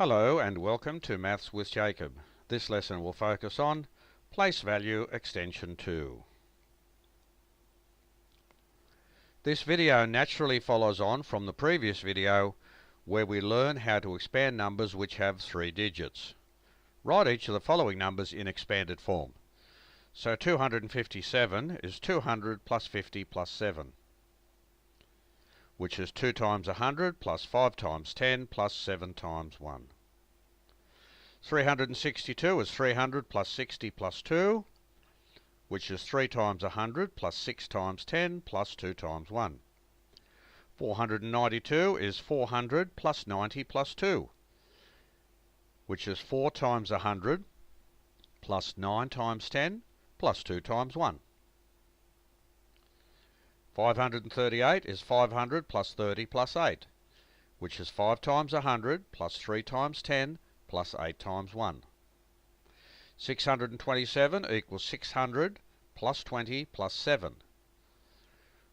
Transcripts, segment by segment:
Hello and welcome to Maths with Jacob. This lesson will focus on place value extension 2. This video naturally follows on from the previous video where we learn how to expand numbers which have 3 digits. Write each of the following numbers in expanded form. So 257 is 200 plus 50 plus 7, which is 2 times 100 plus 5 times 10 plus 7 times 1. 362 is 300 plus 60 plus 2, which is 3 times 100 plus 6 times 10 plus 2 times 1. 492 is 400 plus 90 plus 2, which is 4 times 100 plus 9 times 10 plus 2 times 1. 538 is 500 plus 30 plus 8, which is 5 times 100 plus 3 times 10 plus 8 times 1. 627 equals 600 plus 20 plus 7,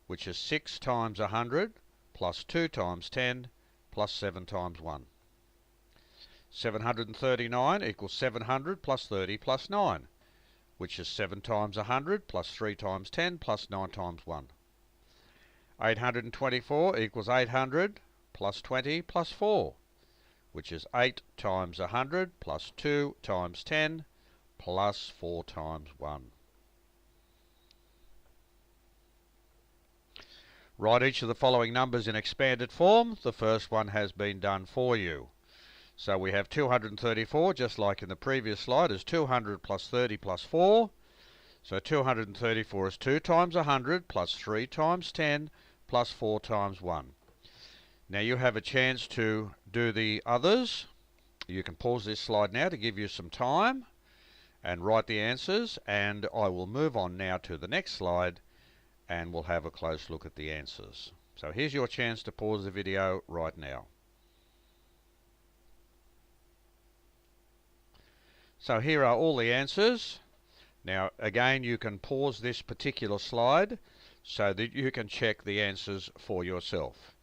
which is 6 times 100 plus 2 times 10 plus 7 times 1. 739 equals 700 plus 30 plus 9, which is 7 times 100 plus 3 times 10 plus 9 times 1. 824 equals 800 plus 20 plus 4, which is 8 times 100 plus 2 times 10 plus 4 times 1. Write each of the following numbers in expanded form. The first one has been done for you. So we have 234, just like in the previous slide, is 200 plus 30 plus 4. So 234 is 2 times 100 plus 3 times 10 plus 4 times 1. Now you have a chance to do the others. You can pause this slide now to give you some time and write the answers, and I will move on now to the next slide and we'll have a close look at the answers. So here's your chance to pause the video right now. So here are all the answers. Now again, you can pause this particular slide so that you can check the answers for yourself.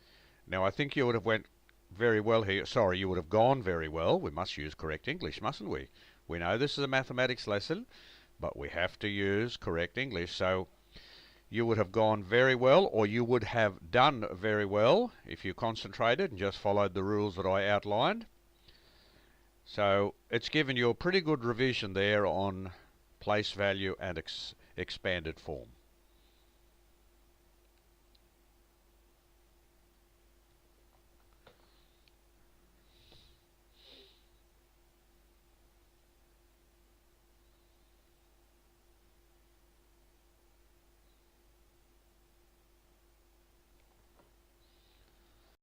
Now I think you would have went very well here. Sorry, you would have gone very well. We must use correct English, mustn't we? We know this is a mathematics lesson, but we have to use correct English. So you would have gone very well, or you would have done very well if you concentrated and just followed the rules that I outlined. So it's given you a pretty good revision there on place value and expanded form.